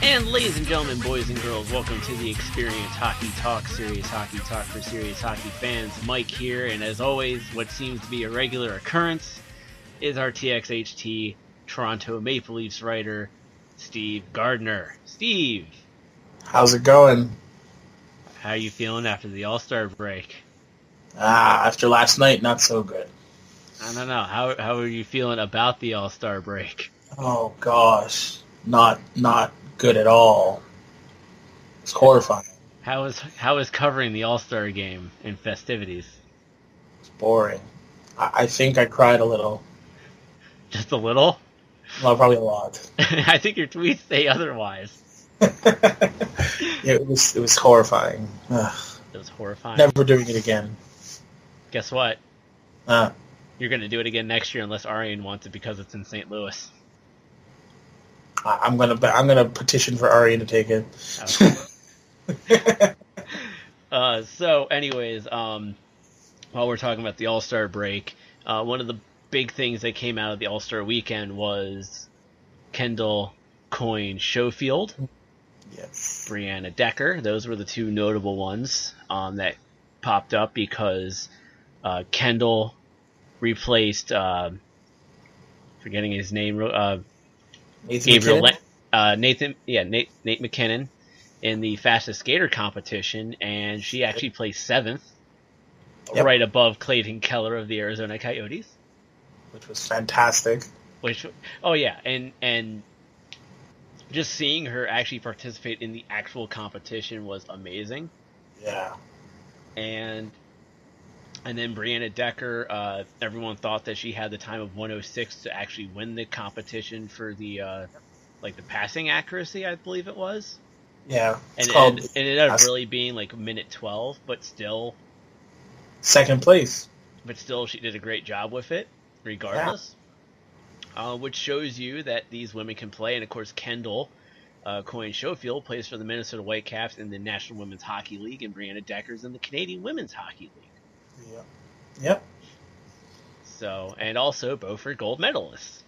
And ladies and gentlemen, boys and girls, welcome to the Experience Hockey Talk, serious hockey talk for serious hockey fans. Mike here, and as always, what seems to be a regular occurrence is our Txht Toronto Maple Leafs writer, Steve Gardiner. Steve! How's it going? How are you feeling after the All Star break? After last night, not so good. I don't know. How are you feeling about the All Star break? Oh gosh, not good at all. It's horrifying. How is covering the All Star game and festivities? It's boring. I think I cried a little. Just a little? Well, probably a lot. I think your tweets say otherwise. It was horrifying. Ugh. It was horrifying. Never doing it again. Guess what? Uh, You're going to do it again next year unless Ariane wants it because it's in St. Louis. I'm gonna petition for Ari to take it. Okay. So, anyways, while we're talking about the All-Star break, one of the big things that came out of the All-Star weekend was Kendall Coyne Schofield, Yes. Brianna Decker. Those were the two notable ones that popped up because Kendall replaced, forgetting his name, Nate McKinnon in the fastest skater competition, and she actually placed 7th, right above Clayton Keller of the Arizona Coyotes, which was fantastic. And just seeing her actually participate in the actual competition was amazing. Yeah. And then Brianna Decker, everyone thought that she had the time of 1:06 to actually win the competition for the the passing accuracy, I believe it was. Yeah. And it ended up really being like minute 12, but still second place. But still, she did a great job with it, regardless. Yeah. Which shows you that these women can play. And of course, Kendall Coyne Schofield plays for the Minnesota Whitecaps in the National Women's Hockey League, and Brianna Decker's in the Canadian Women's Hockey League. Yeah. Yep. So, and also both are gold medalists.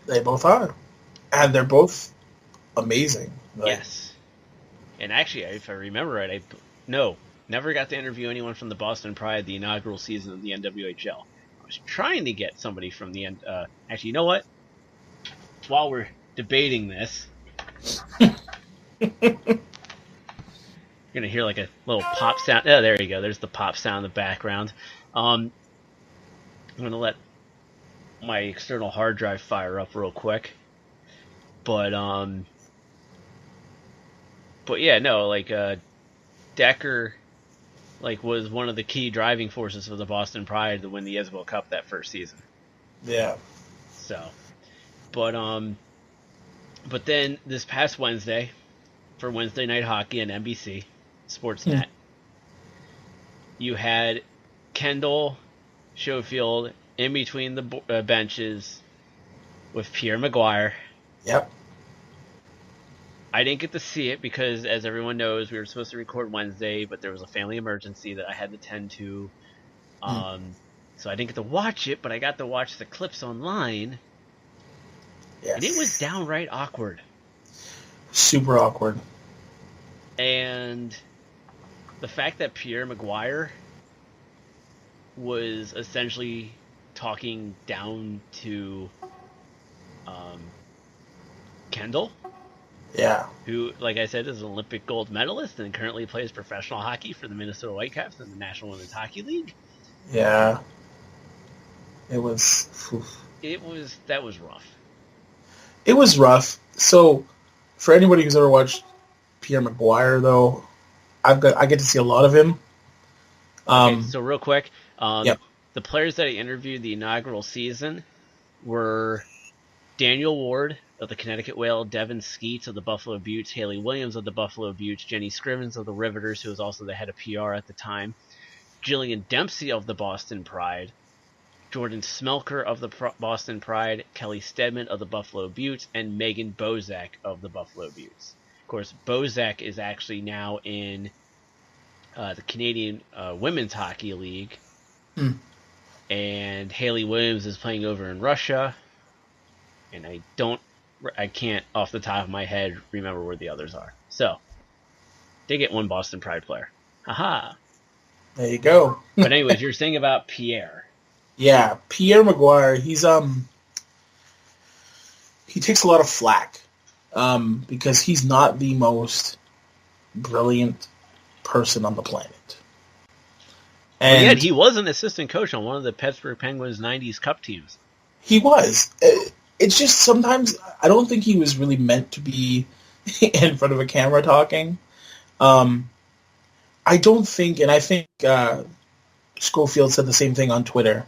They both are. And they're both amazing. Yes. And actually, if I remember right, never got to interview anyone from the Boston Pride, the inaugural season of the NWHL. I was trying to get somebody from the end. Actually, you know what? While we're debating this, you're going to hear like a little pop sound. Oh, there you go. There's the pop sound in the background. I'm going to let my external hard drive fire up real quick. But yeah, no, Decker, was one of the key driving forces for the Boston Pride to win the Isabel Cup that first season. Yeah. So, but then this past Wednesday, for Wednesday Night Hockey on NBC Sportsnet, you had Kendall Schofield in between the benches with Pierre Maguire. Yep. I didn't get to see it because, as everyone knows, we were supposed to record Wednesday, but there was a family emergency that I had to tend to. So I didn't get to watch it, but I got to watch the clips online. Yes. And it was downright awkward. Super awkward. And the fact that Pierre Maguire was essentially talking down to Kendall. Yeah. Who, like I said, is an Olympic gold medalist and currently plays professional hockey for the Minnesota Whitecaps in the National Women's Hockey League. Yeah. It was... That was rough. It was rough. So, for anybody who's ever watched Pierre Maguire, though, I get to see a lot of him. Okay, so real quick, the players that I interviewed the inaugural season were Daniel Ward of the Connecticut Whale, Devin Skeets of the Buffalo Beauts, Haley Williams of the Buffalo Beauts, Jenny Scrivens of the Riveters, who was also the head of PR at the time, Jillian Dempsey of the Boston Pride, Jordan Smelker of the Boston Pride, Kelly Stedman of the Buffalo Beauts, and Megan Bozak of the Buffalo Beauts. Of course, Bozak is actually now in the Canadian Women's Hockey League, and Haley Williams is playing over in Russia, and I don't I can't off the top of my head remember where the others are. So they get one Boston Pride player. Haha. There you go. But anyways, you're saying about Pierre. Yeah, Pierre Maguire. He takes a lot of flack because he's not the most brilliant person on the planet. And And yet he was an assistant coach on one of the Pittsburgh Penguins '90s Cup teams. he was. It's just sometimes I don't think he was really meant to be in front of a camera talking. I don't think, and I think Schofield said the same thing on Twitter.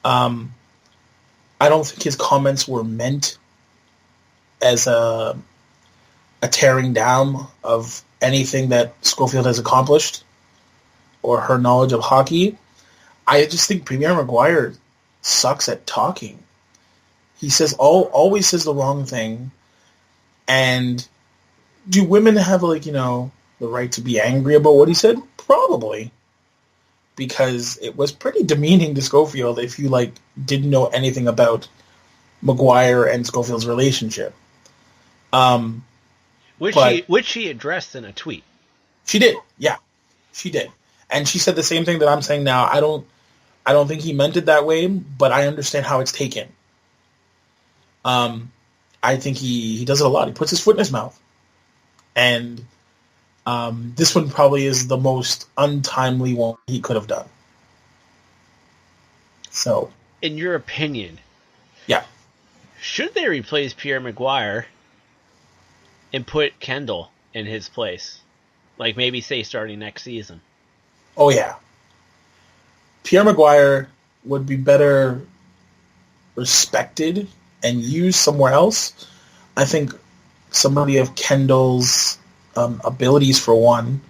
I don't think his comments were meant as a tearing down of anything that Schofield has accomplished or her knowledge of hockey. I just think Pierre Maguire sucks at talking. He always says the wrong thing. And do women have the right to be angry about what he said? Probably. Because it was pretty demeaning to Schofield if you didn't know anything about Maguire and Schofield's relationship. Which she addressed in a tweet. She did, yeah, she did, and she said the same thing that I'm saying now. I don't think he meant it that way, but I understand how it's taken. I think he does it a lot. He puts his foot in his mouth, and this one probably is the most untimely one he could have done. So, in your opinion, yeah, should they replace Pierre Maguire and put Kendall in his place? Like maybe say starting next season. Oh yeah. Pierre Maguire would be better respected and used somewhere else. I think somebody of Kendall's abilities for one,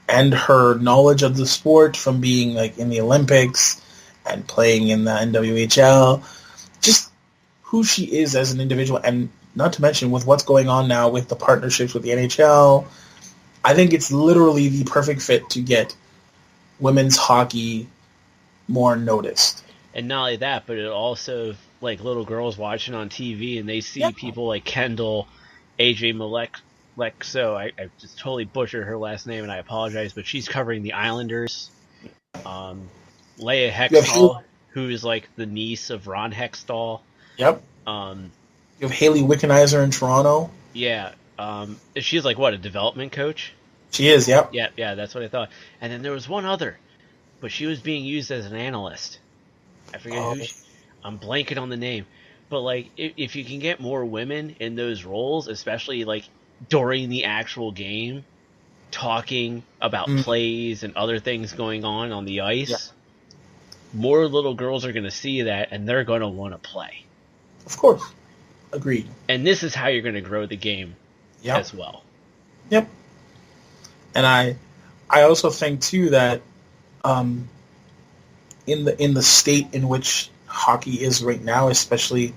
and her knowledge of the sport from being in the Olympics and playing in the NWHL, just who she is as an individual, and not to mention with what's going on now with the partnerships with the NHL, I think it's literally the perfect fit to get women's hockey more noticed. And not only that, but it also, little girls watching on TV and they see people like Kendall, AJ Malekso, I just totally butchered her last name and I apologize, but she's covering the Islanders. Leia Hextall, who is the niece of Ron Hextall. Yep. You have Haley Wickenheiser in Toronto. Yeah. She's a development coach? She is, yep. Yeah, that's what I thought. And then there was one other, but she was being used as an analyst. I forget who I'm blanking on the name. But, if you can get more women in those roles, especially, during the actual game, talking about plays and other things going on the ice, more little girls are going to see that, and they're going to want to play. Of course. Agreed. And this is how you're going to grow the game as well. Yep. And I also think too that in the state in which hockey is right now, especially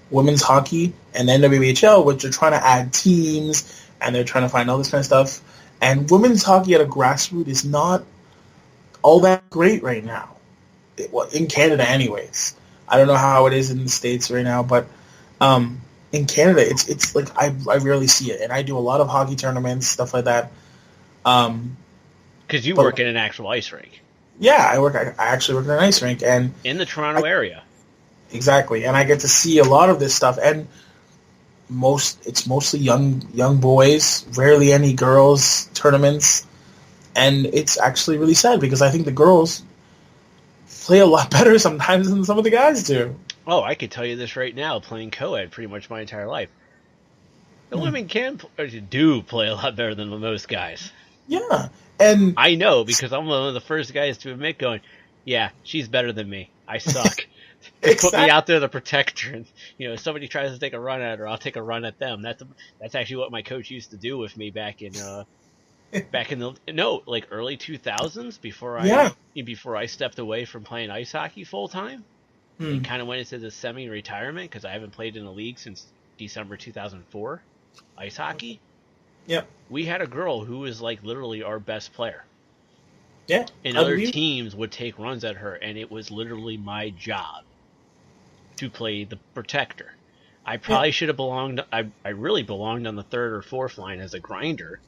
women's hockey and NWHL, which are trying to add teams and they're trying to find all this kind of stuff, and women's hockey at a grassroots is not all that great right now. In Canada, anyways. I don't know how it is in the States right now, but in Canada, it's I rarely see it, and I do a lot of hockey tournaments, stuff like that. Because you work in an actual ice rink. Yeah, I actually work in an ice rink, and in the Toronto area. Exactly, and I get to see a lot of this stuff, and it's mostly young boys, rarely any girls tournaments, and it's actually really sad because I think the girls play a lot better sometimes than some of the guys do. Oh, I could tell you this right now, playing co-ed pretty much my entire life. The women do play a lot better than most guys. Yeah, and I know because I'm one of the first guys to admit going, yeah, she's better than me. I suck. Put me out there to protect her. And, if somebody tries to take a run at her, I'll take a run at them. That's actually what my coach used to do with me back in the early 2000s before I stepped away from playing ice hockey full time. And kind of went into the semi-retirement because I haven't played in the league since December 2004. Ice hockey. Yep. We had a girl who was literally our best player. Yeah. And other teams would take runs at her, and it was literally my job to play the protector. I probably should have belonged. I really belonged on the third or fourth line as a grinder,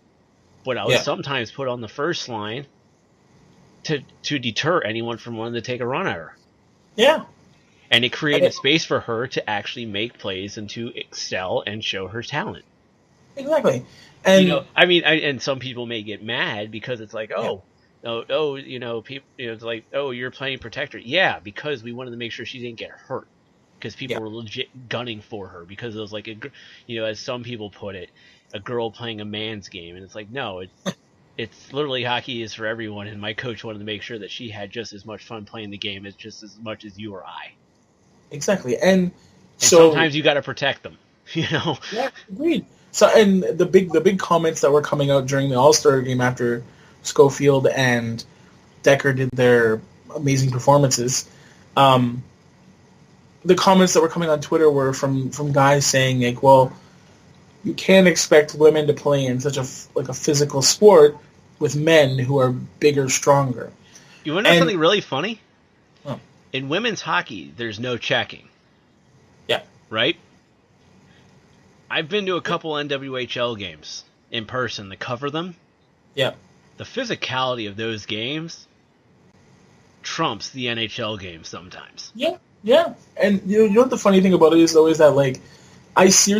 but I was Yeah. sometimes put on the first line to deter anyone from wanting to take a run at her. Yeah. And it And created space for her to actually make plays and to excel and show her talent. exactly. And I mean, and some people may get mad because it's like, yeah, people, it's like, oh, you're playing protector. Yeah, because we wanted to make sure she didn't get hurt. Because people yeah, were legit gunning for her because it was like as some people put it, a girl playing a man's game, and it's like, no, it's literally hockey is for everyone, and my coach wanted to make sure that she had just as much fun playing the game as just as much as you or I. exactly. And And so sometimes you got to protect them, you know. yeah, agreed. So and the big comments that were coming out during the All Star game after Schofield and Decker did their amazing performances. Um, the comments that were coming on Twitter were from guys saying like, well, you can't expect women to play in such a physical sport with men who are bigger, stronger. You want to know And something really funny? oh, In women's hockey, there's no checking, yeah, right? I've been to a couple NWHL games in person to cover them. yeah, The physicality of those games trumps the NHL games sometimes. yeah, yeah. And you know what the funny thing about it is though is that like I see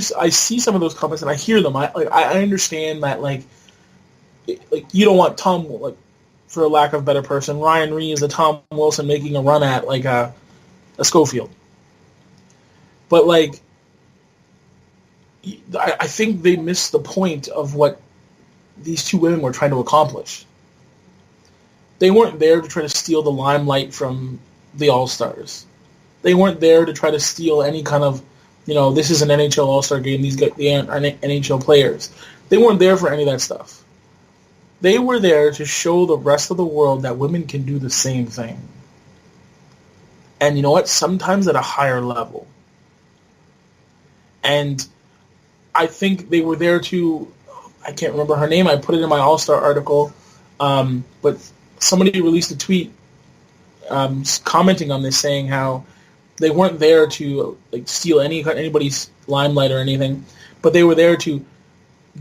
some of those comments and I hear them. I understand that like you don't want Tom, like, for a lack of a better person, Ryan Reeves or Tom Wilson making a run at like a Schofield. But like I think they missed the point of what these two women were trying to accomplish. They weren't there to try to steal the limelight from the All Stars. They weren't there to try to steal any kind of, this is an NHL All Star game. These guys are NHL players. They weren't there for any of that stuff. They were there to show the rest of the world that women can do the same thing. And you know what? Sometimes at a higher level. And I think they were there to, I can't remember her name. I put it in my All Star article. But somebody released a tweet commenting on this, saying how they weren't there to like steal anybody's limelight or anything, but they were there to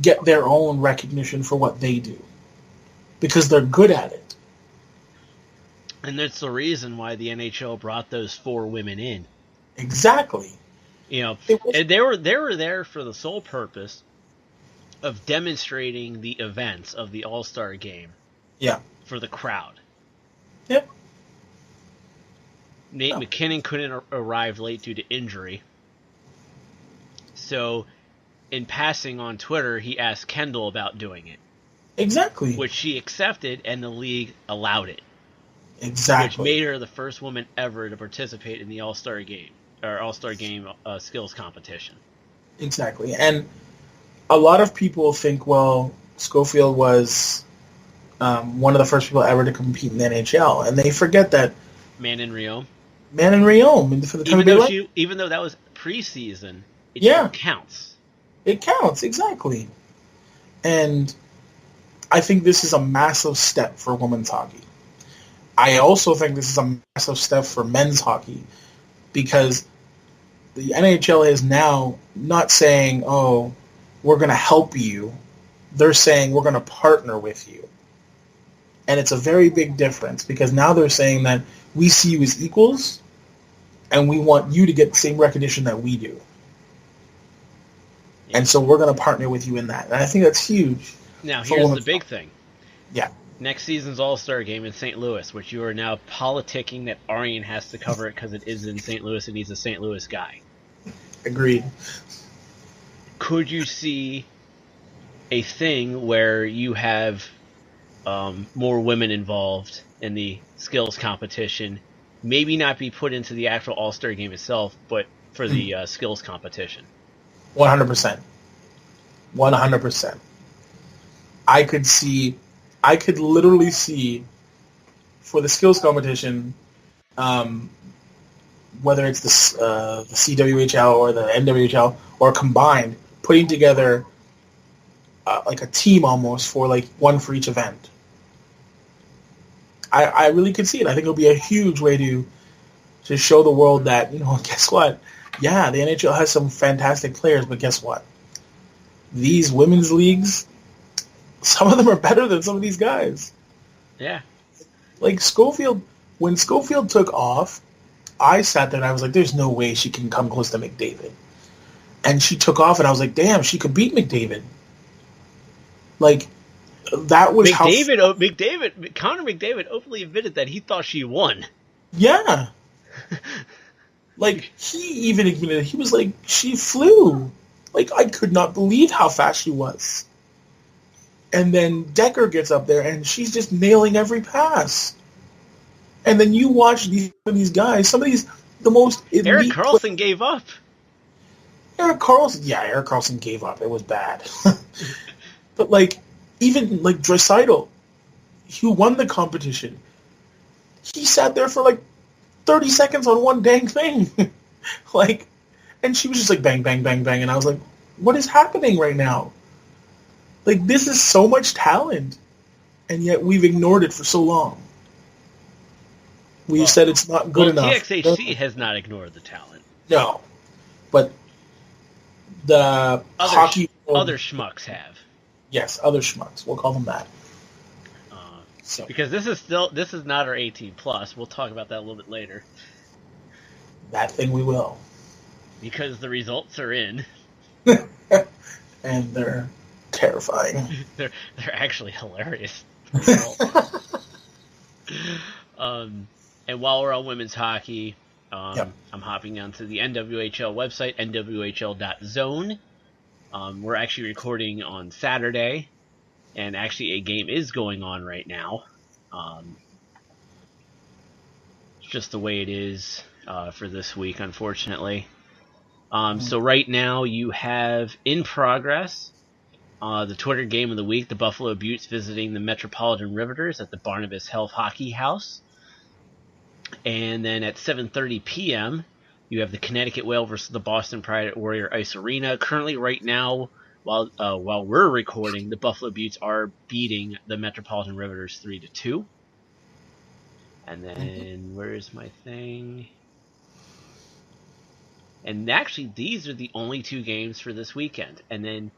get their own recognition for what they do because they're good at it. And that's the reason why the NHL brought those 4 women in. Exactly. And they were there for the sole purpose of demonstrating the events of the All Star game. Yeah. For the crowd. Yep. Nate McKinnon couldn't arrive late due to injury. So, in passing on Twitter, he asked Kendall about doing it. Exactly. Which she accepted, and the league allowed it. Exactly. Which made her the first woman ever to participate in the All-Star game, or All-Star game skills competition. Exactly. And a lot of people think, well, Schofield was one of the first people ever to compete in the NHL, and they forget that Manon Rhéaume for the Tampa Bay Lightning. Even though that was preseason, it still counts. It counts, exactly. And I think this is a massive step for women's hockey. I also think this is a massive step for men's hockey because the NHL is now not saying, oh, we're going to help you. They're saying we're going to partner with you. And it's a very big difference because now they're saying that we see you as equals and we want you to get the same recognition that we do. Yeah. And so we're going to partner with you in that. And I think that's huge. Now, here's the big thing. Yeah. Next season's All-Star game in St. Louis, which you are now politicking that Arian has to cover it because it is in St. Louis and he's a St. Louis guy. Agreed. Could you see a thing where you have more women involved in the skills competition, maybe not be put into the actual All-Star game itself, but for the skills competition? 100%. 100%. I could literally see for the skills competition, whether it's the CWHL or the NWHL or combined, putting together like a team almost for like one for each event. I really could see it. I think it'll be a huge way to show the world that, guess what? Yeah, the NHL has some fantastic players, but guess what? These women's leagues, some of them are better than some of these guys. Yeah. Like Schofield, when Schofield took off, I sat there and I was like, there's no way she can come close to McDavid. And she took off and I was like, damn, she could beat McDavid. Like, that was Connor McDavid openly admitted that he thought she won. Yeah. Like, he even admitted, he was like, she flew. Like, I could not believe how fast she was. And then Decker gets up there and she's just nailing every pass. And then you watch these guys, some of these, the most elite... Erik Karlsson gave up. Erik Karlsson gave up. It was bad. But, like, even, like, Draisaitl, who won the competition, he sat there for, like, 30 seconds on one dang thing. Like, and she was just like, bang, bang, bang, bang. And I was like, what is happening right now? Like, this is so much talent. And yet we've ignored it for so long. We've said it's not good enough. TXHC has not ignored the talent. No. But the hockey... Other schmucks have. Yes, other schmucks. We'll call them that. Because this is not our 18+. We'll talk about that a little bit later. That thing we will. Because the results are in. And they're terrifying. they're actually hilarious. And while we're on women's hockey, I'm hopping onto the NWHL website, nwhl.zone. We're actually recording on Saturday, and actually a game is going on right now. It's just the way it is for this week, unfortunately. So right now you have in progress the Twitter game of the week, the Buffalo Beauts visiting the Metropolitan Riveters at the Barnabas Health Hockey House. And then at 7:30 p.m., you have the Connecticut Whale versus the Boston Pride at Warrior Ice Arena. Currently, right now, while we're recording, the Buffalo Beauts are beating the Metropolitan Riveters 3-2. And then, where's my thing? And actually, these are the only two games for this weekend. And then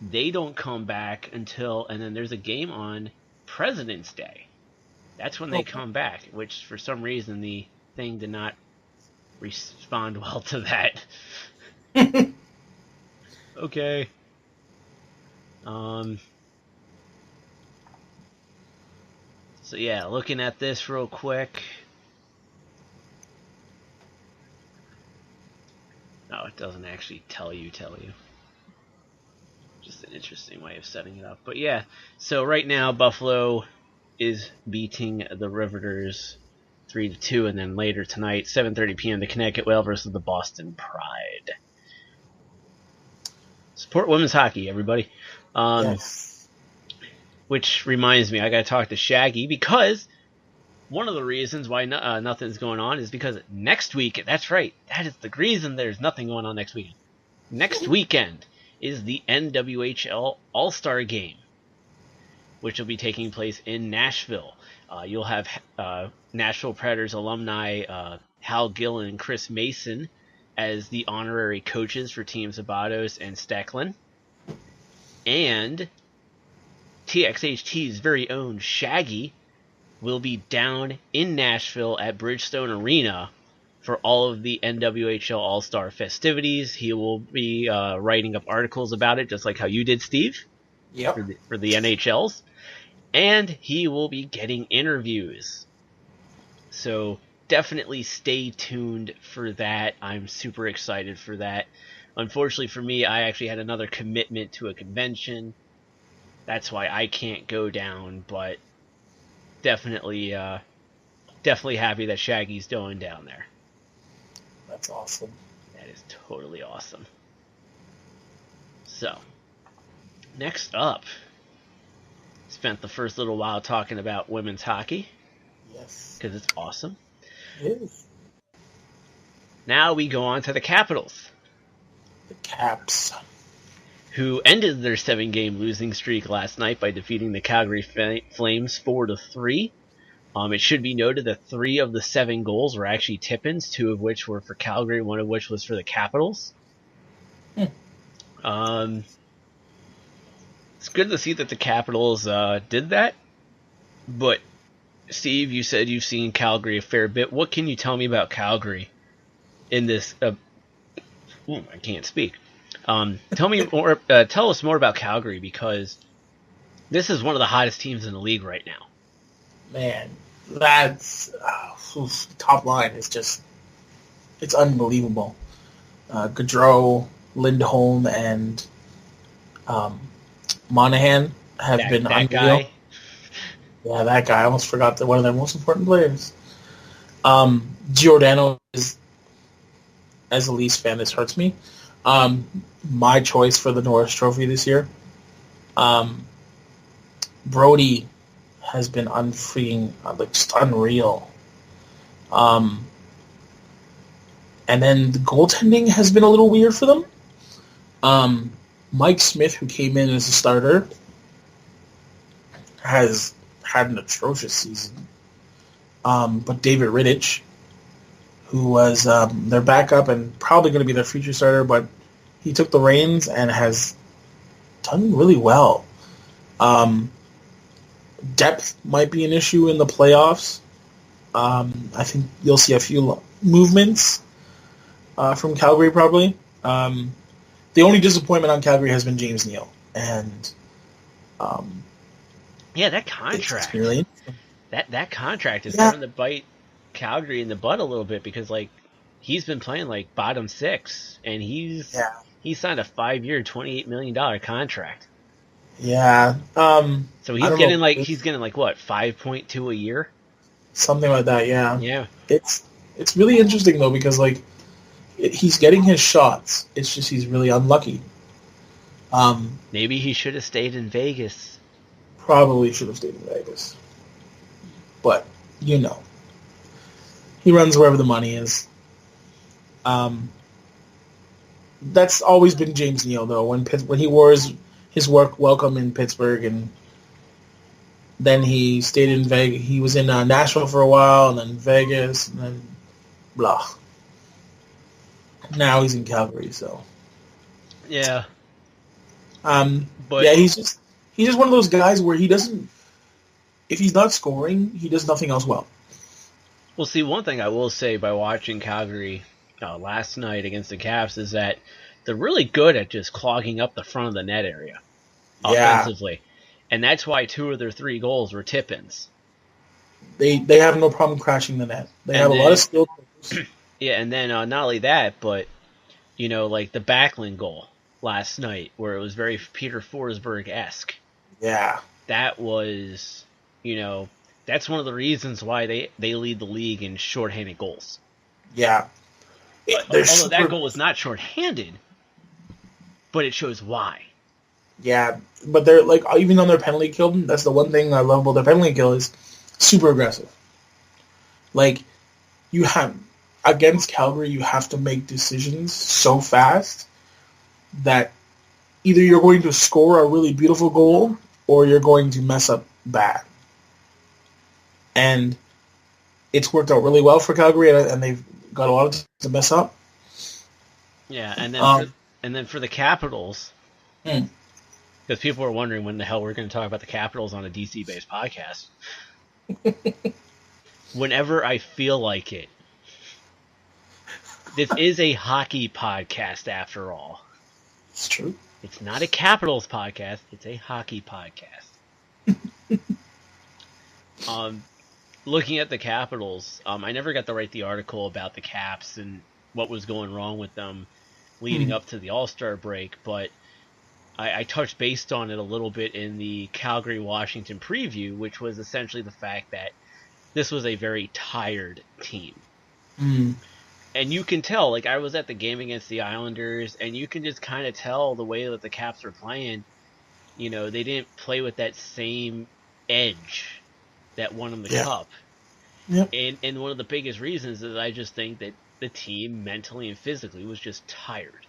they don't come back until, and then there's a game on President's Day. That's when they come back, which for some reason the thing did not respond well to that. Okay. So yeah, looking at this real quick. No, it doesn't actually tell you. Just an interesting way of setting it up. But yeah, so right now Buffalo is beating the Riveters 3-2, and then later tonight, 7:30 p.m., the Connecticut Whale versus the Boston Pride. Support women's hockey, everybody. Yes. Which reminds me, I got to talk to Shaggy, because one of the reasons why nothing's going on is because next week, that's right, that is the reason there's nothing going on next weekend. Next weekend is the NWHL All Star game, which will be taking place in Nashville. You'll have Nashville Predators alumni Hal Gillen and Chris Mason as the honorary coaches for Team Zabatos and Stecklin. And TXHT's very own Shaggy will be down in Nashville at Bridgestone Arena for all of the NWHL All Star festivities. He will be writing up articles about it, just like how you did, Steve. Yep. For the NHLs. And he will be getting interviews. So definitely stay tuned for that. I'm super excited for that. Unfortunately for me, I actually had another commitment to a convention. That's why I can't go down, but definitely happy that Shaggy's going down there. That's awesome. That is totally awesome. So, next up, spent the first little while talking about women's hockey. Yes. Because it's awesome. It is. Now we go on to the Capitals. The Caps. Who ended their 7-game losing streak last night by defeating the Calgary Flames 4-3. It should be noted that 3 of the 7 goals were actually tip-ins, 2 of which were for Calgary, 1 of which was for the Capitals. Um, it's good to see that the Capitals did that. But, Steve, you said you've seen Calgary a fair bit. What can you tell me about Calgary in this? I can't speak. Tell me more. Tell us more about Calgary, because this is one of the hottest teams in the league right now. Man, that's top line is just it's unbelievable. Gaudreau, Lindholm, and Monahan have been That unreal. guy. Yeah, that guy. I almost forgot that one of their most important players. Giordano is, as a Leafs fan, this hurts me. My choice for the Norris Trophy this year. Brody has been just unreal. And then the goaltending has been a little weird for them. Mike Smith, who came in as a starter, has had an atrocious season. But David Rittich, who was their backup and probably going to be their future starter, but he took the reins and has done really well. Depth might be an issue in the playoffs. I think you'll see a few movements from Calgary probably. The only disappointment on Calgary has been James Neal, and That contract. Really that contract is starting to bite Calgary in the butt a little bit, because he's been playing like bottom 6, and he signed a 5-year, $28 million contract. Yeah. So he's getting like what, 5.2 a year? Something like that, yeah. Yeah. It's really interesting though, because he's getting his shots. It's just he's really unlucky. Maybe he should have stayed in Vegas. Probably should have stayed in Vegas. But, he runs wherever the money is. That's always been James Neal though. When he wore his work welcome in Pittsburgh, and then he stayed in Vegas. He was in Nashville for a while, and then Vegas, and then blah. Now he's in Calgary, so yeah. But he's just one of those guys where he doesn't. If he's not scoring, he does nothing else well. Well, see, one thing I will say by watching Calgary last night against the Caps is that they're really good at just clogging up the front of the net area offensively. And that's why 2 of their 3 goals were tip-ins. They have no problem crashing the net. They have a lot of skill. Yeah, and then not only that, but, like the Backlund goal last night, where it was very Peter Forsberg-esque. Yeah. That was, that's one of the reasons why they lead the league in shorthanded goals. Yeah. Although that goal was not shorthanded, but it shows why. Yeah, but they're even on their penalty kill, that's the one thing I love about their penalty kill is super aggressive. You have against Calgary, you have to make decisions so fast that either you're going to score a really beautiful goal or you're going to mess up bad. And it's worked out really well for Calgary, and they've got a lot of to mess up. Yeah, and then for the Capitals, because people are wondering when the hell we're going to talk about the Capitals on a DC-based podcast. Whenever I feel like it. This is a hockey podcast, after all. It's true. It's not a Capitals podcast. It's a hockey podcast. Looking at the Capitals, I never got to write the article about the Caps and what was going wrong with them leading up to the All Star break, but I touched base on it a little bit in the Calgary-Washington preview, which was essentially the fact that this was a very tired team. And you can tell, I was at the game against the Islanders, and you can just kind of tell the way that the Caps were playing. They didn't play with that same edge that won them the cup. Yep. And one of the biggest reasons is I just think that the team mentally and physically was just tired.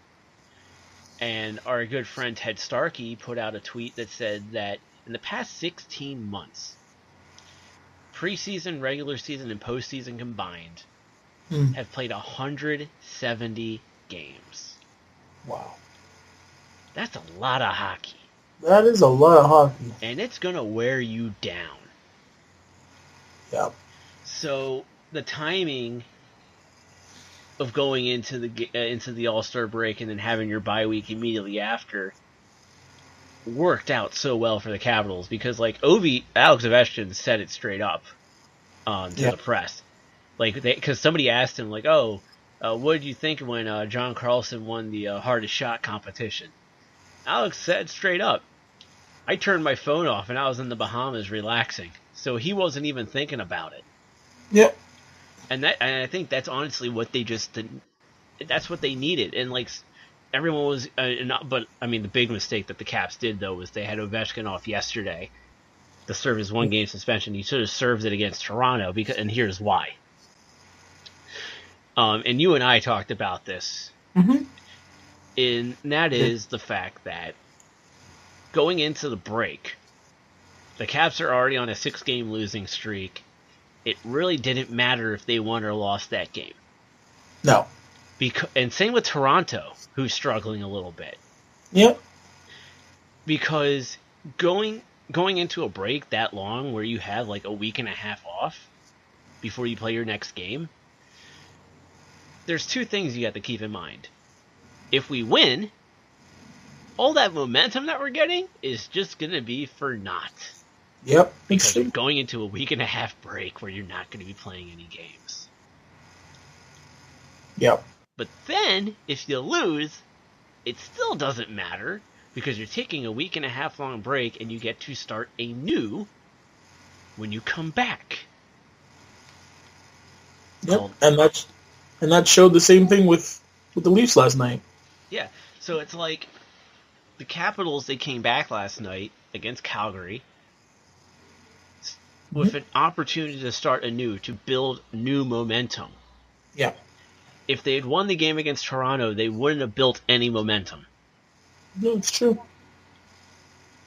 And our good friend Ted Starkey put out a tweet that said that in the past 16 months, preseason, regular season, and postseason combined, Hmm. have played 170 games. Wow. That's a lot of hockey. That is a lot of hockey. And it's going to wear you down. Yeah. So the timing of going into the All Star break and then having your bye week immediately after worked out so well for the Capitals because like Alex Ovechkin said it straight up to the press, like because somebody asked him like, what did you think when John Carlson won the hardest shot competition? Alex said straight up, I turned my phone off and I was in the Bahamas relaxing, so he wasn't even thinking about it. Yep. And I think that's honestly what they that's what they needed. And like everyone was, but I mean the big mistake that the Caps did though was they had Ovechkin off yesterday to serve his 1-game suspension. He should have served it against Toronto and here's why. And you and I talked about this, and that is the fact that going into the break, the Caps are already on a 6-game losing streak. It really didn't matter if they won or lost that game. No. And same with Toronto, who's struggling a little bit. Yep. Because going into a break that long where you have like a week and a half off before you play your next game, there's 2 things you have to keep in mind. If we win, all that momentum that we're getting is just going to be for naught. Yep. Because you're going into a week and a half break where you're not going to be playing any games. Yep. But then, if you lose, it still doesn't matter because you're taking a week and a half long break and you get to start anew when you come back. Yep. And that showed the same thing with the Leafs last night. Yeah. So it's like the Capitals, they came back last night against Calgary with an opportunity to start anew, to build new momentum. Yeah. If they had won the game against Toronto, they wouldn't have built any momentum. No, it's true.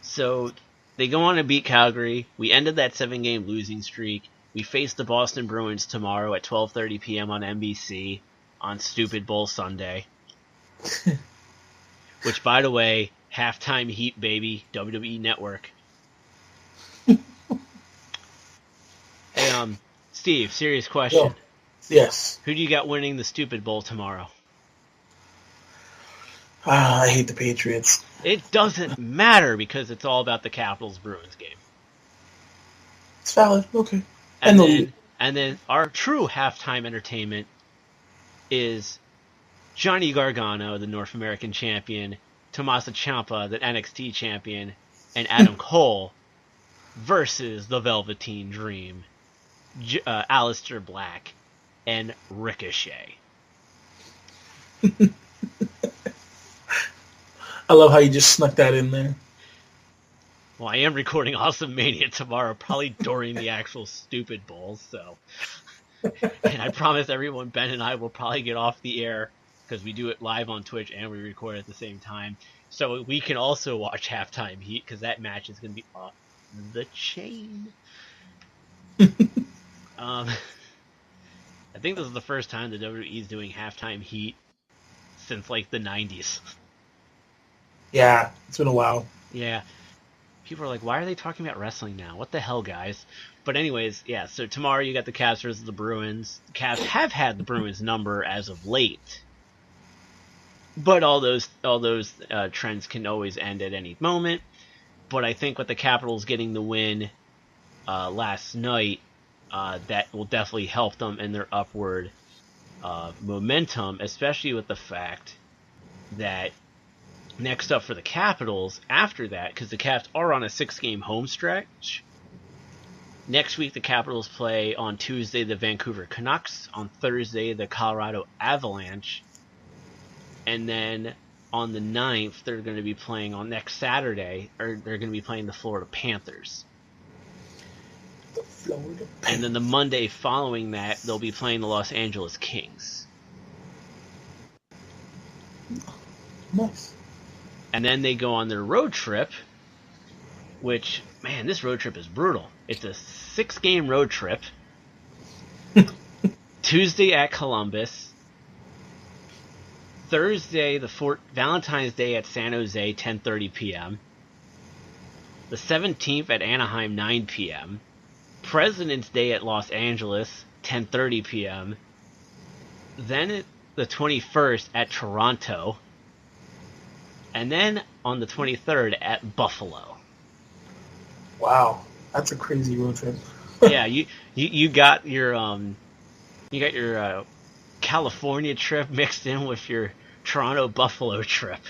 So they go on to beat Calgary. We ended that 7-game losing streak. We face the Boston Bruins tomorrow at 12:30 p.m. on NBC on Stupid Bowl Sunday. Which, by the way, halftime heat, baby, WWE Network. Hey, Steve, serious question. Yo. Yes. Who do you got winning the Stupid Bowl tomorrow? I hate the Patriots. It doesn't matter because it's all about the Capitals-Bruins game. It's valid. Okay. And then our true halftime entertainment is Johnny Gargano, the North American champion, Tommaso Ciampa, the NXT champion, and Adam Cole versus the Velveteen Dream, Aleister Black, and Ricochet. I love how you just snuck that in there. Well, I am recording Awesome Mania tomorrow, probably during the actual Stupid Bowl, so. And I promise everyone, Ben and I will probably get off the air because we do it live on Twitch and we record at the same time. So we can also watch Halftime Heat because that match is going to be off the chain. I think this is the first time the WWE is doing Halftime Heat since like the 90s. Yeah, it's been a while. Yeah. People are like, why are they talking about wrestling now? What the hell, guys? But anyways, yeah, so tomorrow you got the Cavs versus the Bruins. The Cavs have had the Bruins number as of late. But all those trends can always end at any moment. But I think with the Capitals getting the win last night, that will definitely help them in their upward momentum, especially with the fact that next up for the Capitals after that, because the Caps are on a 6-game home stretch. Next week, the Capitals play on Tuesday the Vancouver Canucks, on Thursday the Colorado Avalanche, and then on the 9th, they're going to be playing on next Saturday, or they're going to be playing the Florida Panthers. And then the Monday following that, they'll be playing the Los Angeles Kings. Nice. And then they go on their road trip which, man, this road trip is brutal. It's a 6-game road trip. Tuesday at Columbus. Thursday, Valentine's Day at San Jose, 10:30 p.m. The 17th at Anaheim, 9 p.m. President's Day at Los Angeles, 10:30 p.m. Then the 21st at Toronto. And then on the 23rd at Buffalo. Wow, that's a crazy road trip. Yeah, you got your California trip mixed in with your Toronto Buffalo trip.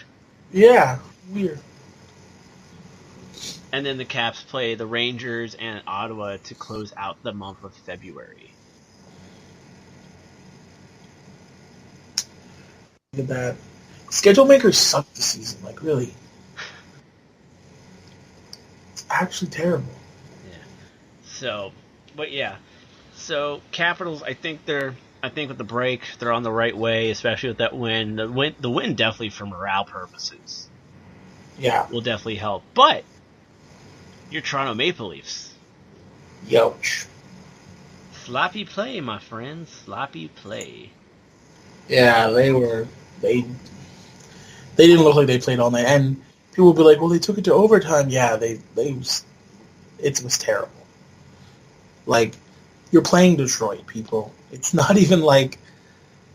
Yeah, weird. And then the Caps play the Rangers and Ottawa to close out the month of February. Look at that. Schedule makers suck this season, like really. It's actually terrible. Yeah. So, but yeah. So Capitals, I think with the break, they're on the right way, especially with that win. The win definitely for morale purposes. Yeah. Will definitely help. But your Toronto Maple Leafs. Youch. Sloppy play, my friend. Sloppy play. Yeah, they didn't look like they played all night, and people will be like, "Well, they took it to overtime." Yeah, it was terrible. Like, you're playing Detroit, people. It's not even like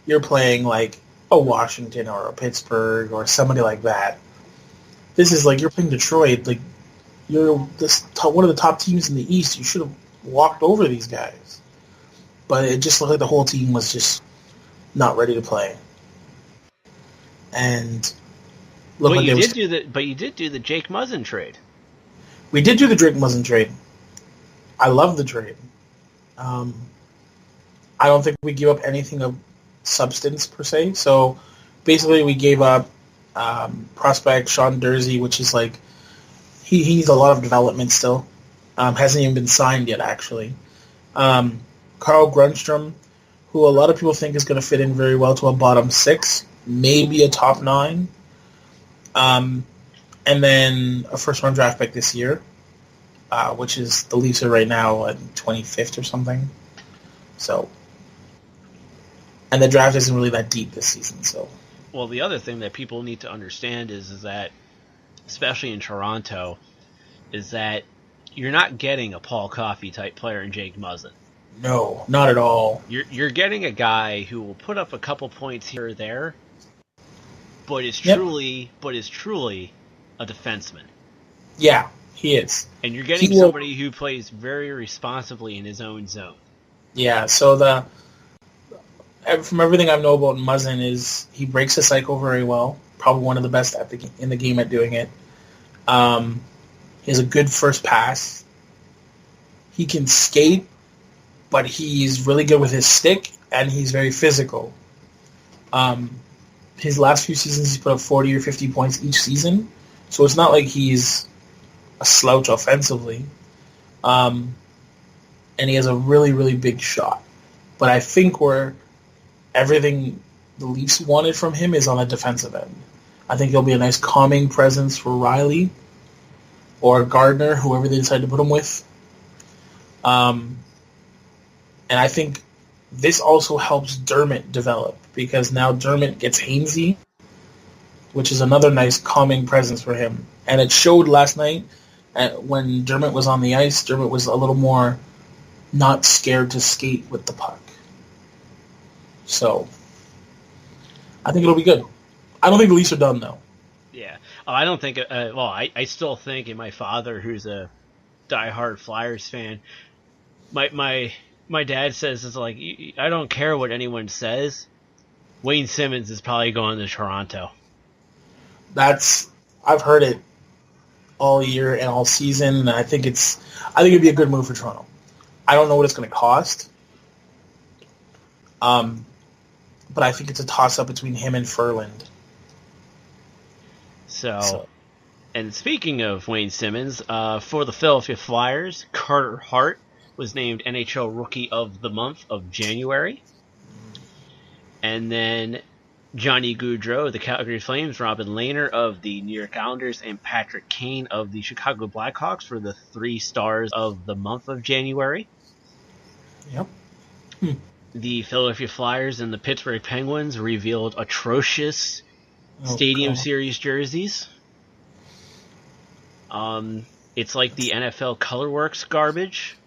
you're playing like a Washington or a Pittsburgh or somebody like that. This is like you're playing Detroit. Like, you're one of the top teams in the East. You should have walked over these guys. But it just looked like the whole team was just not ready to play. And but you did do the Jake Muzzin trade. We did do the Drake Muzzin trade. I love the trade. I don't think we gave up anything of substance per se. So basically, we gave up prospect Sean Dursey, which is like he needs a lot of development still. Hasn't even been signed yet, actually. Carl Grunstrom, who a lot of people think is going to fit in very well to a bottom 6, maybe a top 9. And then a first-round draft pick this year, which is the Leafs are right now at 25th or something. So, and the draft isn't really that deep this season. So, well, the other thing that people need to understand is that, especially in Toronto, is that you're not getting a Paul Coffey type player in Jake Muzzin. No, not at all. You're getting a guy who will put up a couple points here or there, but is truly a defenseman. Yeah, he is. And you're getting somebody who plays very responsibly in his own zone. Yeah, so from everything I know about Muzzin is he breaks the cycle very well. Probably one of the best in the game at doing it. He has a good first pass. He can skate, but he's really good with his stick, and he's very physical. His last few seasons, he's put up 40 or 50 points each season, so it's not like he's a slouch offensively. And he has a really, really big shot. But I think where everything the Leafs wanted from him is on a defensive end. I think he'll be a nice calming presence for Riley or Gardiner, whoever they decide to put him with. And I think this also helps Dermott develop, because now Dermott gets Hainsey, which is another nice calming presence for him. And it showed last night when Dermott was on the ice. Dermott was a little more not scared to skate with the puck. So, I think it'll be good. I don't think the Leafs are done, though. Yeah. Oh, I don't think... I still think, and my father, who's a diehard Flyers fan, my dad says, it's like, I don't care what anyone says. Wayne Simmons is probably going to Toronto. I've heard it all year and all season, and I think it'd be a good move for Toronto. I don't know what it's going to cost. But I think it's a toss-up between him and Ferland. So, and speaking of Wayne Simmons, for the Philadelphia Flyers, Carter Hart was named NHL Rookie of the Month of January. And then Johnny Gaudreau of the Calgary Flames, Robin Lehner of the New York Islanders, and Patrick Kane of the Chicago Blackhawks were the 3 stars of the month of January. Yep. The Philadelphia Flyers and the Pittsburgh Penguins revealed atrocious Stadium Series jerseys. It's like the NFL Colorworks garbage.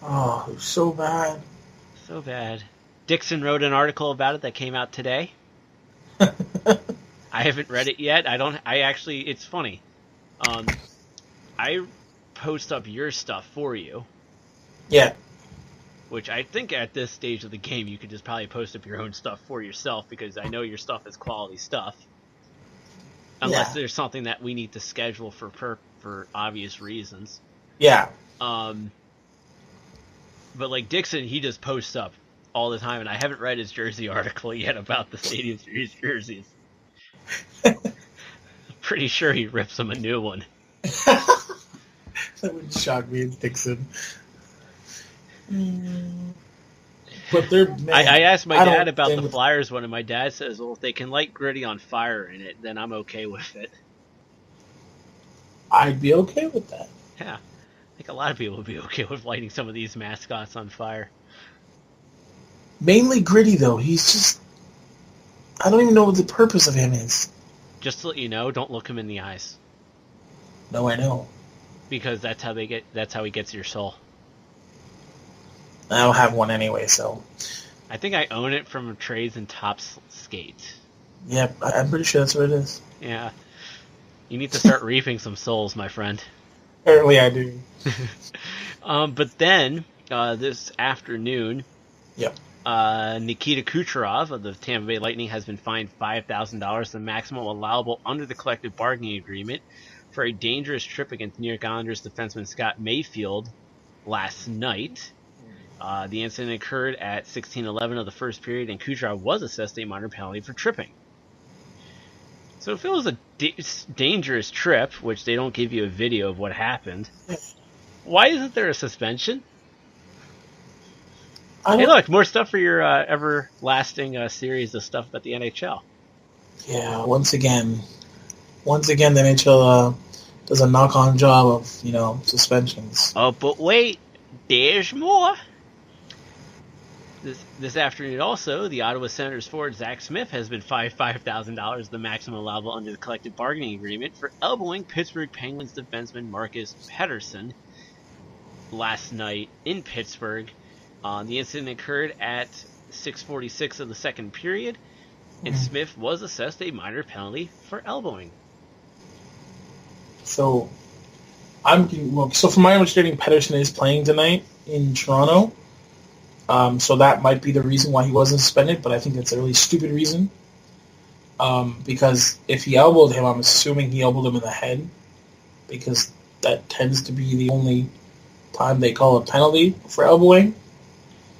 Oh, so bad. So bad. Dixon wrote an article about it that came out today. I haven't read it yet. It's funny. I post up your stuff for you. Yeah. Which I think at this stage of the game you could just probably post up your own stuff for yourself, because I know your stuff is quality stuff. Unless there's something that we need to schedule for obvious reasons. Yeah. But like Dixon, he just posts up all the time, and I haven't read his jersey article yet about the Stadium Series jerseys. Pretty sure he rips him a new one. That would shock me, Dixon. But I asked my dad about the Flyers one, and my dad says, well, if they can light Gritty on fire in it, then I'm okay with it. I'd be okay with that. Yeah. I think a lot of people would be okay with lighting some of these mascots on fire. Mainly Gritty, though. He's just... I don't even know what the purpose of him is. Just to let you know, don't look him in the eyes. No, I know. Because that's how he gets your soul. I don't have one anyway, so... I think I own it from Trades and Topps Skate. Yep, I'm pretty sure that's what it is. Yeah. You need to start reaping some souls, my friend. Apparently I do. But then, this afternoon... Yep. Nikita Kucherov of the Tampa Bay Lightning has been fined $5,000, the maximum allowable under the collective bargaining agreement, for a dangerous trip against New York Islanders defenseman Scott Mayfield last night. The incident occurred at 16:11 of the first period, and Kucherov was assessed a minor penalty for tripping. So if it was a dangerous trip, which they don't give you a video of what happened, why isn't there a suspension? Hey, look, more stuff for your everlasting series of stuff about the NHL. Yeah, once again, the NHL does a knock-on job of, suspensions. Oh, but wait, there's more. This afternoon also, the Ottawa Senators forward Zach Smith has been fined $5,000, the maximum allowable under the collective bargaining agreement, for elbowing Pittsburgh Penguins defenseman Marcus Pettersson last night in Pittsburgh. The incident occurred at 6:46 of the second period, and Smith was assessed a minor penalty for elbowing. So, from my understanding, Pettersson is playing tonight in Toronto. So that might be the reason why he wasn't suspended, but I think that's a really stupid reason. Because if he elbowed him, I'm assuming he elbowed him in the head, because that tends to be the only time they call a penalty for elbowing.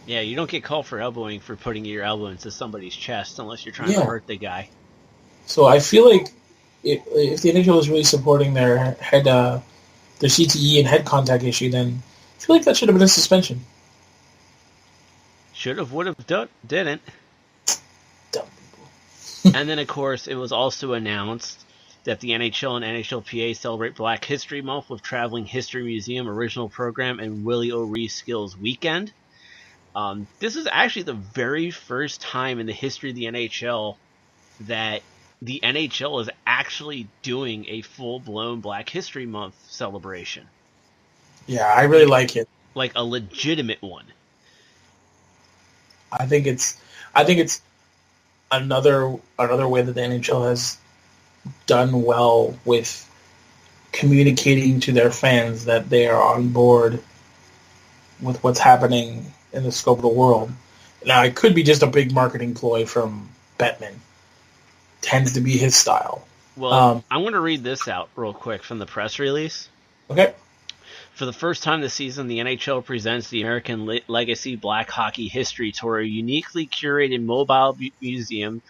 Yeah, you don't get called for elbowing for putting your elbow into somebody's chest unless you're trying to hurt the guy. So I feel like if the NHL is really supporting their CTE and head contact issue, then I feel like that should have been a suspension. Should have, would have, didn't. Dumb people. And then, of course, it was also announced that the NHL and NHLPA celebrate Black History Month with Traveling History Museum Original Program and Willie O'Ree Skills Weekend. This is actually the very first time in the history of the NHL that the NHL is actually doing a full-blown Black History Month celebration. Yeah, I really like it. Like a legitimate one. I think it's another way that the NHL has done well with communicating to their fans that they are on board with what's happening in the scope of the world. Now, it could be just a big marketing ploy from Bettman. Tends to be his style. Well, I'm going to read this out real quick from the press release. Okay. For the first time this season, the NHL presents the American Legacy Black Hockey History Tour. A uniquely curated mobile museum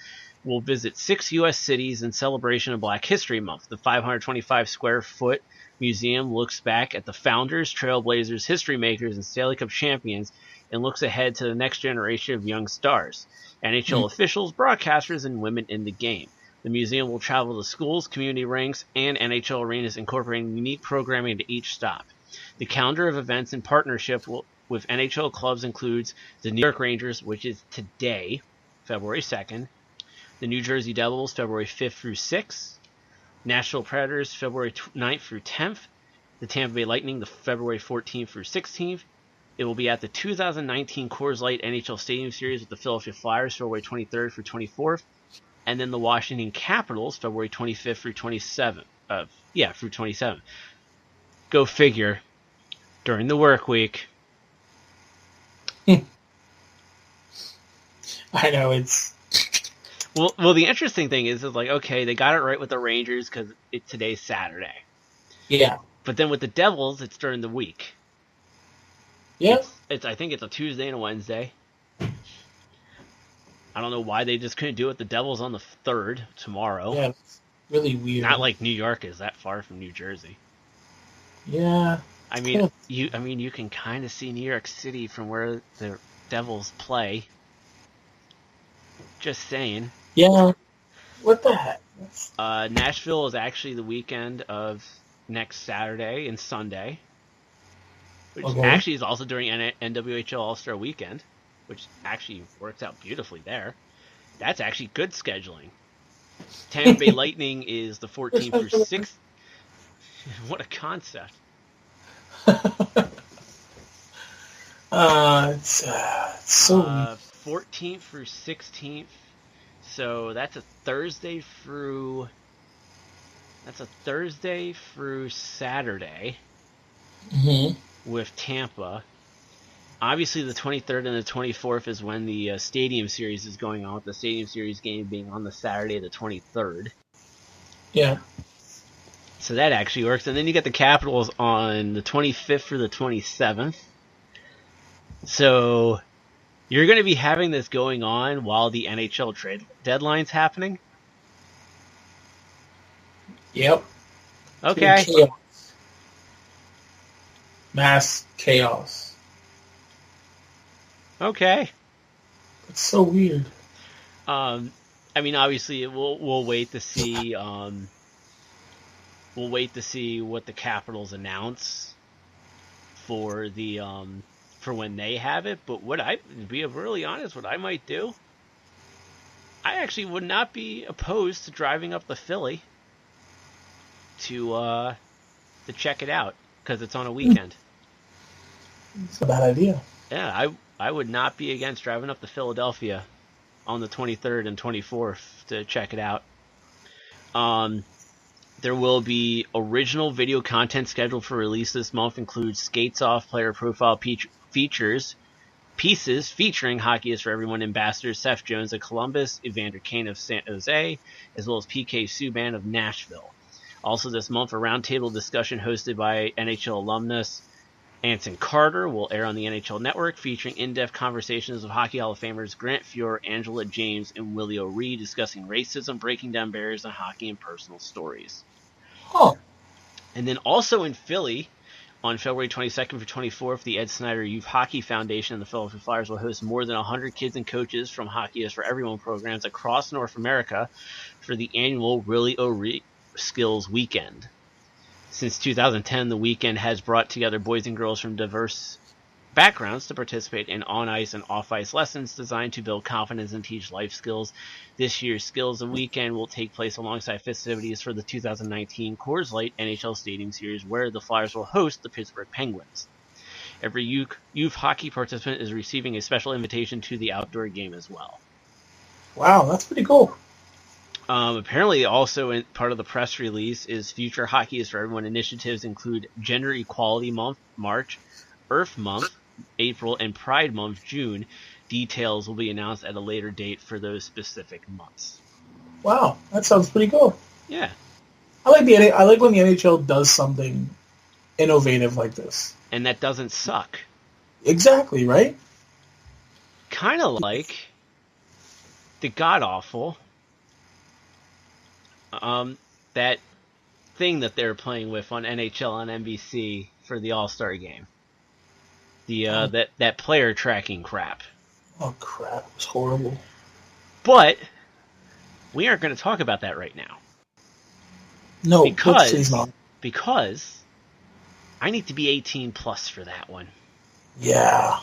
will visit 6 U.S. cities in celebration of Black History Month. The 525-square-foot museum looks back at the founders, trailblazers, history makers, and Stanley Cup champions and looks ahead to the next generation of young stars, NHL officials, broadcasters, and women in the game. The museum will travel to schools, community rinks, and NHL arenas, incorporating unique programming to each stop. The calendar of events in partnership with NHL clubs includes the New York Rangers, which is today, February 2nd, the New Jersey Devils, February 5th through 6th, Nashville Predators, February 9th through 10th, the Tampa Bay Lightning, the February 14th through 16th. It will be at the 2019 Coors Light NHL Stadium Series with the Philadelphia Flyers, February 23rd through 24th, and then the Washington Capitals, February 25th through 27th. Through 27th. Go figure. During the work week. I know, it's... Well, the interesting thing is like, okay, they got it right with the Rangers because today's Saturday. Yeah. But then with the Devils, it's during the week. Yeah. I think it's a Tuesday and a Wednesday. I don't know why they just couldn't do it. The Devils on the 3rd, tomorrow. Yeah, it's really weird. Not like New York is that far from New Jersey. Yeah. I mean, you can kind of see New York City from where the Devils play. Just saying. Yeah. What the heck? Nashville is actually the weekend of next Saturday and Sunday, which actually is also during NWHL All Star weekend, which actually works out beautifully there. That's actually good scheduling. Tampa Bay Lightning is the 14th through 6th. What a concept. It's so 14th through 16th. So that's a Thursday through Saturday with Tampa. Obviously, the 23rd and the 24th is when the Stadium Series is going on, with the Stadium Series game being on the Saturday, the 23rd. Yeah. So that actually works. And then you get the Capitals on the 25th through the 27th. So you're going to be having this going on while the NHL trade deadline's happening? Yep. Okay. Chaos. Mass chaos. Okay. It's so weird. I mean, obviously, we'll wait to see. We'll wait to see what the Capitals announce for the for when they have it. But to be really honest, what I might do, I actually would not be opposed to driving up to Philly to check it out because it's on a weekend. It's a bad idea. Yeah, I would not be against driving up to Philadelphia on the 23rd and 24th to check it out. There will be original video content scheduled for release this month, includes Skates Off player profile pieces featuring Hockey is for Everyone ambassadors Seth Jones of Columbus, Evander Kane of San Jose, as well as PK Subban of Nashville. Also this month, a roundtable discussion hosted by NHL alumnus Anson Carter will air on the NHL Network, featuring in-depth conversations with Hockey Hall of Famers Grant Fuhr, Angela James, and Willie O'Ree discussing racism, breaking down barriers in hockey, and personal stories. Oh. And then also in Philly, on February 22nd through 24th, the Ed Snyder Youth Hockey Foundation and the Philadelphia Flyers will host more than 100 kids and coaches from Hockey is for Everyone programs across North America for the annual Willie O'Ree Skills Weekend. Since 2010, the weekend has brought together boys and girls from diverse backgrounds to participate in on-ice and off-ice lessons designed to build confidence and teach life skills. This year's Skills Weekend will take place alongside festivities for the 2019 Coors Light NHL Stadium Series, where the Flyers will host the Pittsburgh Penguins. Every youth hockey participant is receiving a special invitation to the outdoor game as well. Wow, that's pretty cool. Apparently, also in part of the press release is future Hockey is for Everyone initiatives include Gender Equality Month, March, Earth Month, April, and Pride Month, June. Details will be announced at a later date for those specific months. Wow, that sounds pretty cool. Yeah. I like when the NHL does something innovative like this. And that doesn't suck. Exactly, right? Kind of like the god-awful that thing that they're playing with on NHL and NBC for the All Star game. that player tracking crap. Oh crap! It was horrible. But we aren't going to talk about that right now. No, let's please not. Because I need to be 18 plus for that one. Yeah.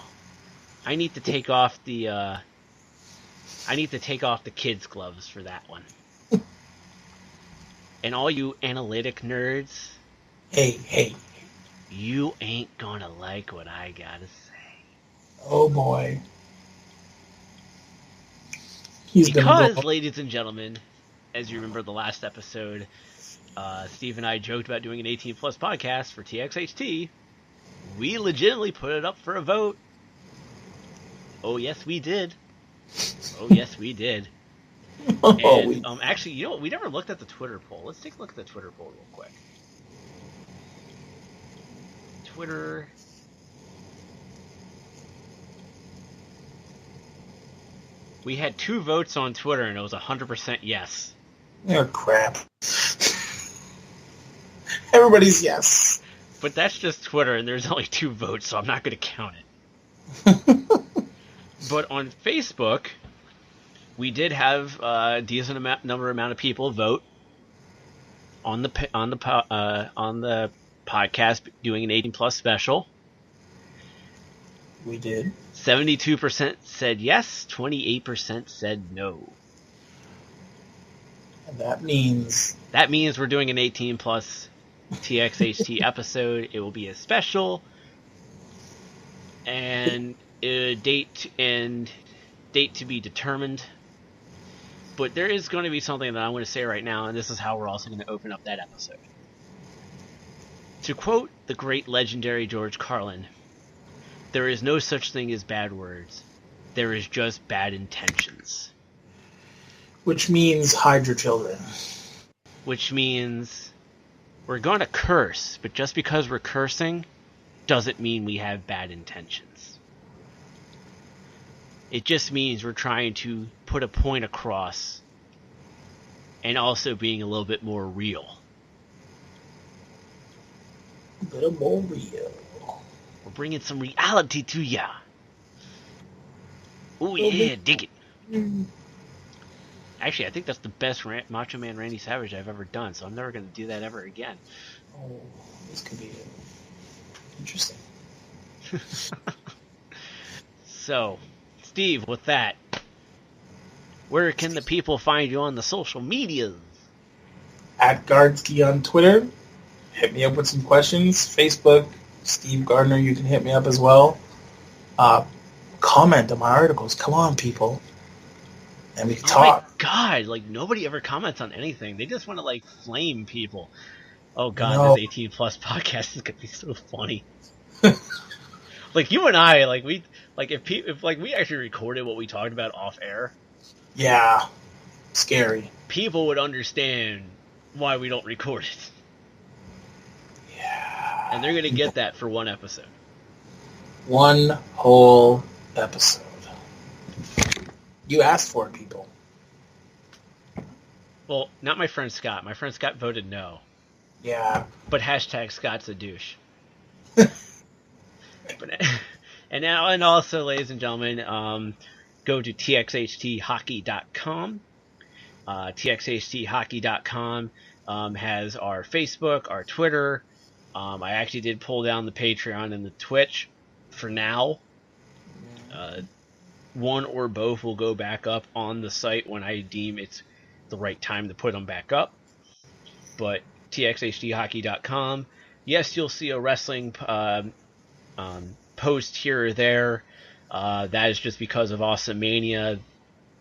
I need to take off the kids' gloves for that one. And all you analytic nerds, Hey. you ain't gonna like what I gotta say. Oh boy. Because, ladies and gentlemen, as you remember the last episode, Steve and I joked about doing an 18 plus podcast for Txht. We legitimately put it up for a vote. Oh yes, we did. And actually, you know what? We never looked at the Twitter poll. Let's take a look at the Twitter poll real quick. Twitter. We had 2 votes on Twitter, and it was 100% yes. Oh, crap. Everybody's yes. But that's just Twitter, and there's only 2 votes, so I'm not going to count it. But on Facebook, we did have a decent amount of people vote on the podcast doing an 18 plus special. We did. 72% said yes, 28% said no. And that means we're doing an 18 plus TXHT episode. It will be a special, and date to be determined. But there is going to be something that I'm going to say right now, and this is how we're also going to open up that episode. To quote the great legendary George Carlin, there is no such thing as bad words. There is just bad intentions. Which means hide your children. Which means we're going to curse, but just because we're cursing doesn't mean we have bad intentions. It just means we're trying to put a point across and also being a little bit more real. A little more real. We're bringing some reality to ya. Oh yeah, dig it. Actually, I think that's the best Macho Man Randy Savage I've ever done, so I'm never going to do that ever again. Oh, this could be interesting. So, Steve, with that, where can the people find you on the social medias? At Guardsky on Twitter. Hit me up with some questions. Facebook, Steve Gardiner, you can hit me up as well. Comment on my articles. Come on, people. And we can talk. My God, like, nobody ever comments on anything. They just want to, like, flame people. Oh, God, this 18 plus podcast is going to be so funny. Like, you and I, like, if we actually recorded what we talked about off air. Yeah. Scary. People would understand why we don't record it. Yeah. And they're going to get that for one episode. One whole episode. You asked for it, people. Well, not my friend Scott. My friend Scott voted no. Yeah. But hashtag Scott's a douche. And also, ladies and gentlemen, go to txhthockey.com. txhthockey.com has our Facebook, our Twitter. I actually did pull down the Patreon and the Twitch for now. One or both will go back up on the site when I deem it's the right time to put them back up. But txhthockey.com, yes, you'll see a wrestling post here or there. That is just because of Awesome Mania.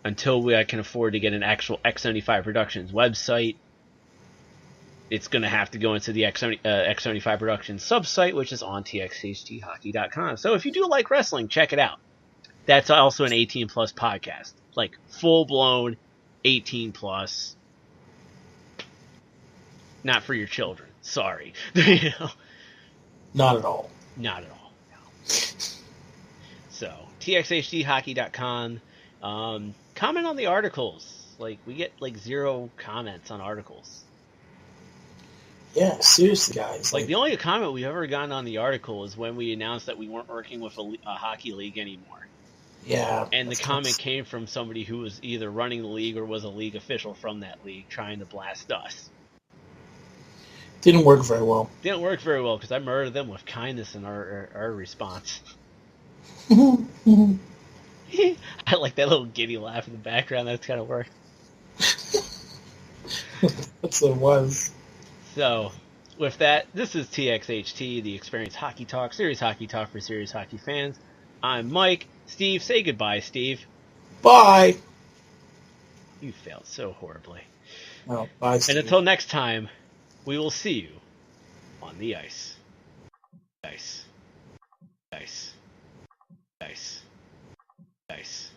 Until I can afford to get an actual X75 Productions website, it's going to have to go into the X75 Productions subsite, which is on txhthockey.com. So if you do like wrestling, check it out. That's also an 18 plus podcast, like full blown 18 plus. Not for your children. Sorry. You know? Not at all. Not at all. No. So txhthockey.com. Comment on the articles. Like, we get like 0 comments on articles. Yeah, seriously, guys. Like, the only comment we've ever gotten on the article is when we announced that we weren't working with a hockey league anymore. Yeah. And the comment came from somebody who was either running the league or was a league official from that league trying to blast us. Didn't work very well. Didn't work very well because I murdered them with kindness in our response. I like that little giddy laugh in the background. That's kind of worked. That's what it was. So, with that, this is TXHT, the Experience Hockey Talk, serious hockey talk for serious hockey fans. I'm Mike. Steve, say goodbye, Steve. Bye. You failed so horribly. Oh, bye, Steve. And until next time, we will see you on the ice. Ice. Ice. Ice. Ice.